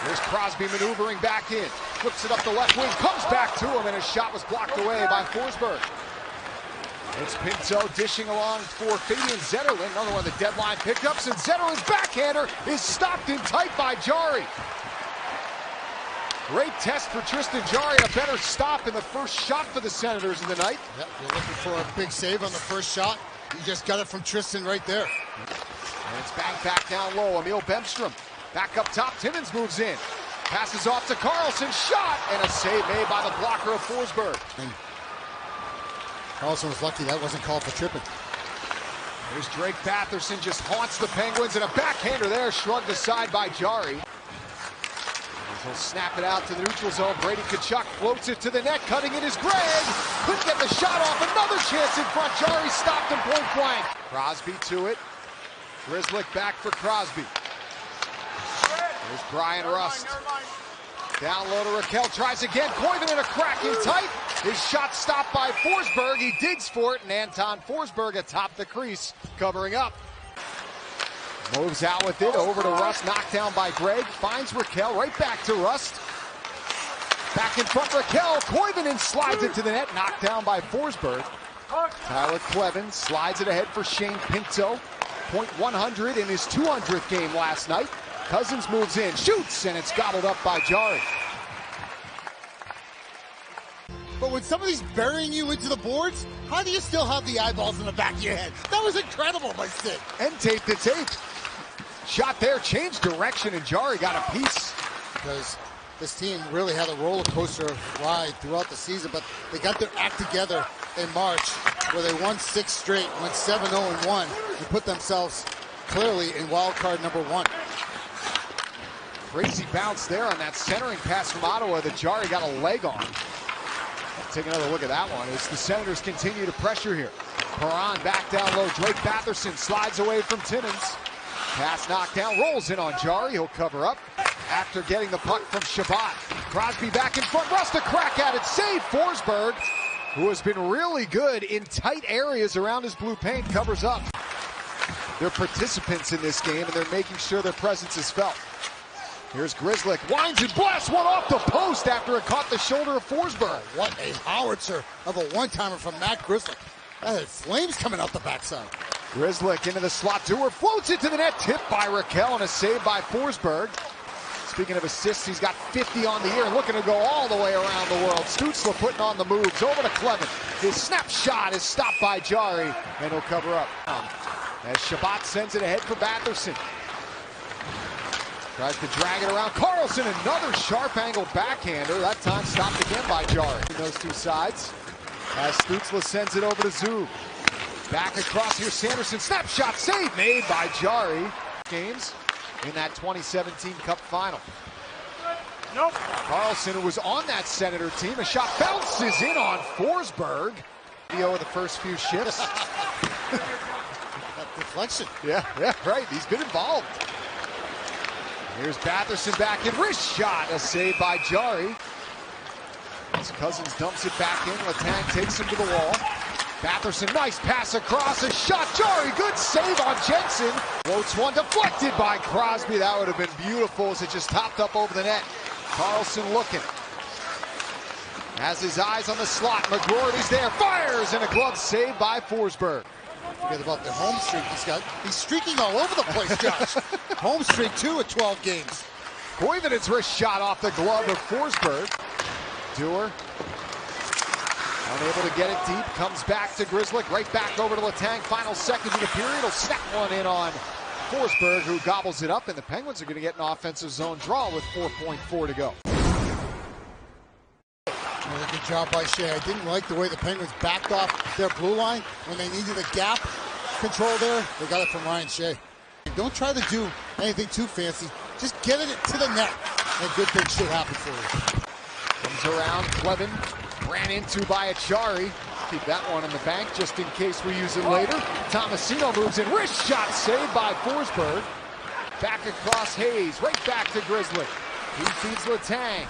There's Crosby maneuvering back in. Flips it up the left wing, comes back to him, and his shot was blocked away by Forsberg. It's Pinto dishing along for Fabian Zetterlund. Another one of the deadline pickups, and Zetterlund's backhander is stopped in tight by Jarry. Great test for Tristan Jarry, a better stop in the first shot for the Senators of the night. Yep, you're looking for a big save on the first shot. You just got it from Tristan right there. And it's back down low. Emil Bemstrom back up top. Timmins moves in. Passes off to Carlson. Shot! And a save made by the blocker of Forsberg. And Carlson was lucky that wasn't called for tripping. There's Drake Batherson, just haunts the Penguins, and a backhander there, shrugged aside by Jarry. He'll snap it out to the neutral zone. Brady Tkachuk floats it to the net. Cutting it is Gregg. Couldn't get the shot off. Another chance in front. Jarry stopped him point blank. Crosby to it. Grzelcyk back for Crosby. There's Brian Rust. Down low to Raquel. Tries again. Koivunen a cracking tight. His shot stopped by Forsberg. He digs for it, and Anton Forsberg atop the crease, covering up. Moves out with it, over to Rust, knocked down by Gregg. Finds Raquel, right back to Rust. Back in front, Raquel. Koivunen slides it to the net, knocked down by Forsberg. Tyler Kleven slides it ahead for Shane Pinto. .100 in his 200th game last night. Cousins moves in, shoots, and it's gobbled up by Jarry. But when somebody's burying you into the boards, how do you still have the eyeballs in the back of your head? That was incredible by Sid. And tape to tape. Shot there, changed direction, and Jarry got a piece. Because this team really had a roller coaster ride throughout the season, but they got their act together in March, where they won 6 straight, went 7-0-1, and put themselves clearly in wild card number 1. Crazy bounce there on that centering pass from Ottawa that Jarry got a leg on. Take another look at that one as the Senators continue to pressure here. Perron back down low. Drake Batherson slides away from Timmins. Pass knocked down, rolls in on Jarry. He'll cover up after getting the puck from Shabbat. Crosby back in front. Rust a crack at it. Save Forsberg, who has been really good in tight areas around his blue paint. Covers up. They're participants in this game, and they're making sure their presence is felt. Here's Grzelcyk, winds and blasts one off the post after it caught the shoulder of Forsberg. What a howitzer of a one-timer from Matt Grzelcyk. That had flames coming out the backside. Grzelcyk into the slot. Dewar floats it to the net, tipped by Raquel, and a save by Forsberg. Speaking of assists, he's got 50 on the year, looking to go all the way around the world. Stützle putting on the moves, over to Kleven. His snap shot is stopped by Jarry, and he'll cover up. As Shabbat sends it ahead for Batherson. Tries to drag it around. Carlson, another sharp-angled backhander. That time stopped again by Jarry. Those two sides. As Stützle sends it over to Zub. Back across here, Sanderson. Snapshot save made by Jarry. Games in that 2017 Cup final. Nope. Carlson, who was on that Senator team. A shot bounces in on Forsberg. Video of the first few shifts. That deflection. Yeah, right. He's been involved. Here's Batherson back in, wrist shot, a save by Jarry. As Cousins dumps it back in, Letang takes him to the wall. Batherson, nice pass across, a shot, Jarry, good save on Jensen. Floats one, deflected by Crosby. That would have been beautiful as it just topped up over the net. Carlson looking. Has his eyes on the slot, McGroarty's there, fires, and a glove save by Forsberg. Forget about the home streak he's got. He's streaking all over the place, Josh. Home streak, too, at 12 games. Koivunen's wrist shot off the glove of Forsberg. Dewar, unable to get it deep, comes back to Grzelcyk, right back over to Letang. Final seconds of the period, he'll snap one in on Forsberg, who gobbles it up, and the Penguins are going to get an offensive zone draw with 4.4 to go. Good job by Shea. I didn't like the way the Penguins backed off their blue line when they needed a gap control there. They got it from Ryan Shea. Don't try to do anything too fancy. Just get it to the net, and good things should happen for you. Comes around, Kleven ran into by Achari. Keep that one in the bank just in case we use it later. Tomasino moves in, wrist shot saved by Forsberg. Back across Hayes, right back to Grzelcyk. He feeds Letang.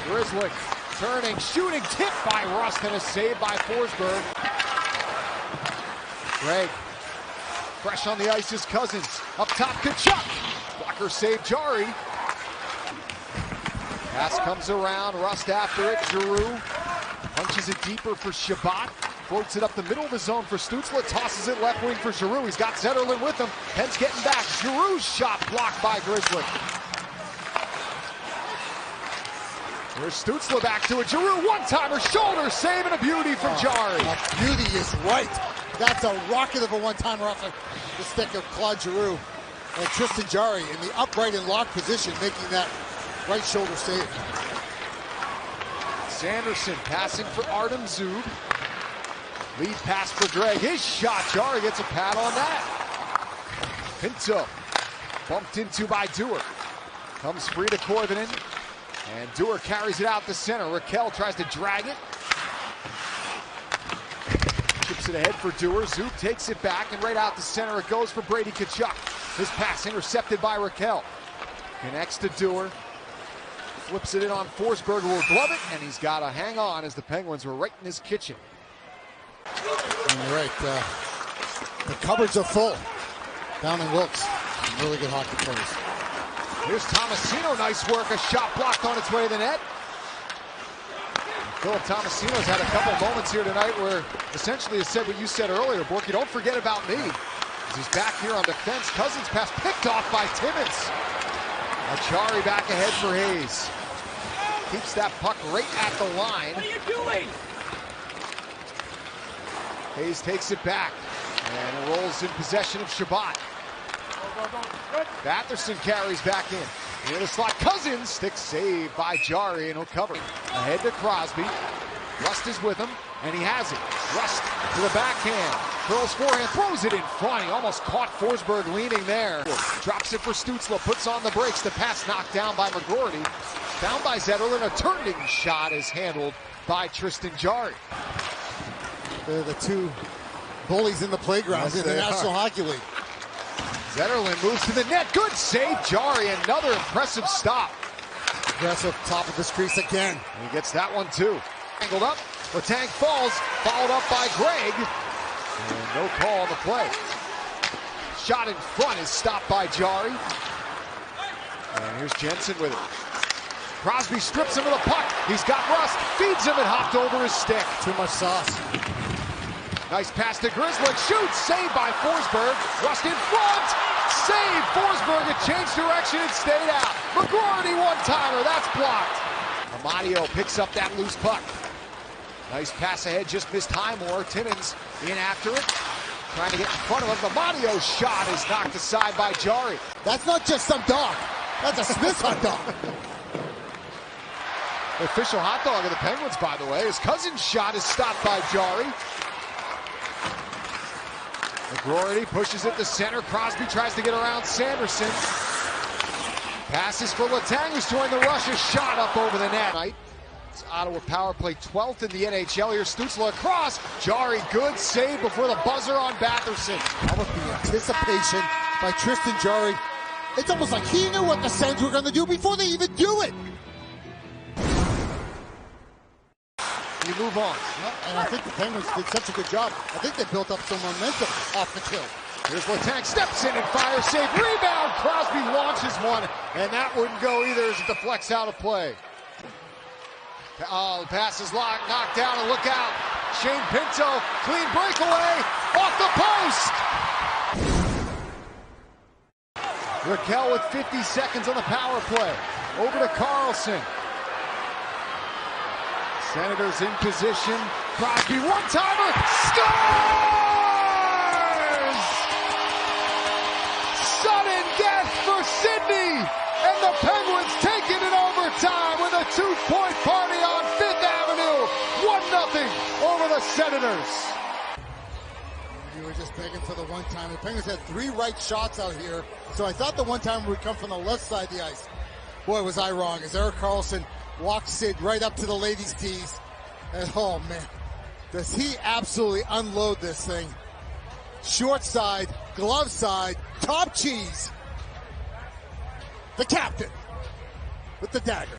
Grzelcyk turning, shooting, tipped by Rust, and a save by Forsberg. Gregg, fresh on the ice is Cousins. Up top, Tkachuk. Blocker save, Jari. Pass comes around, Rust after it, Giroux punches it deeper for Shabbat. Floats it up the middle of the zone for Stützle, tosses it left wing for Giroux. He's got Zetterlund with him. Penn's getting back. Giroux's shot blocked by Grizzly. Here's Stützle back to it. Giroux, one-timer, shoulder save, and a beauty from Jari. A beauty is right. That's a rocket of a one-timer off the stick of Claude Giroux. And Tristan Jarry in the upright and locked position, making that right shoulder save. Sanderson passing for Artem Zub. Lead pass for Greg. His shot. Jari gets a pad on that. Pinto bumped into by Dewar. Comes free to Koivunen. And Dewar carries it out the center. Raquel tries to drag it. Chips it ahead for Dewar. Zub takes it back, and right out the center it goes for Brady Tkachuk. His pass intercepted by Raquel. Connects to Dewar. Flips it in on Forsberg, who will glove it, and he's got to hang on as the Penguins were right in his kitchen. And you're right. The cupboards are full. Down in Wilkes. Some really good hockey players. Here's Tomasino, nice work. A shot blocked on its way to the net. Philip Tomasino's had a couple moments here tonight where essentially has said what you said earlier, Borky, don't forget about me. As he's back here on defense. Cousins pass picked off by Timmins. Achari back ahead for Hayes. Keeps that puck right at the line. What are you doing? Hayes takes it back and it rolls in possession of Shabbat. Batherson carries back in. Near the slot, Cousins, stick save by Jari, and he'll cover. Ahead to Crosby. Rust is with him, and he has it. Rust to the backhand. Curls forehand, throws it in front. He almost caught Forsberg leaning there. Drops it for Stützle, puts on the brakes. The pass knocked down by McGroarty. Found by Zetterlund. A turning shot is handled by Tristan Jari. They're the two bullies in the playground in the National Hockey League. Zetterlund moves to the net. Good save, Jari. Another impressive stop. Aggressive top of his crease again. And he gets that one too. Angled up. Letang falls. Followed up by Greg. And no call on the play. Shot in front is stopped by Jari. And here's Jensen with it. Crosby strips him of the puck. He's got Rust. Feeds him and hopped over his stick. Too much sauce. Nice pass to Grizzly. Shoots. Saved by Forsberg. Rust in front. Save. Forsberg. It changed direction and stayed out. McGroarty one-timer. That's blocked. Amadio picks up that loose puck. Nice pass ahead. Just missed Highmore. Timmins in after it. Trying to get in front of him. Amadio's shot is knocked aside by Jari. That's not just some dog. That's a Smith's hot dog. The official hot dog of the Penguins, by the way. His cousin's shot is stopped by Jari. McGroarty pushes it to center. Crosby tries to get around Sanderson. Passes for Letang, who's joined the rush. A shot up over the net. It's Ottawa power play 12th in the NHL. Here's Stützle across. Jari, good save before the buzzer on Batherson. How about the anticipation by Tristan Jari? It's almost like he knew what the Sens were going to do before they even do it. You move on. And I think the Penguins did such a good job. I think they built up some momentum off the kill. Here's Letang, steps in and fires, save, rebound. Crosby launches one, and that wouldn't go either as it deflects out of play. Oh, the pass is knocked down, and look out. Shane Pinto, clean breakaway, off the post. Raquel with 50 seconds on the power play. Over to Carlson. Senators in position. Crosby, one-timer, scores! Sudden death for Sydney, and the Penguins take it in overtime with a 2-point party on 5th Avenue. 1-0 over the Senators. You were just begging for the one-timer. The Penguins had 3 right shots out here, so I thought the one-timer would come from the left side of the ice. Boy, was I wrong, as Erik Karlsson walks Sid right up to the ladies' tees. And oh man, does he absolutely unload this thing. Short side, glove side, top cheese. The captain with the dagger.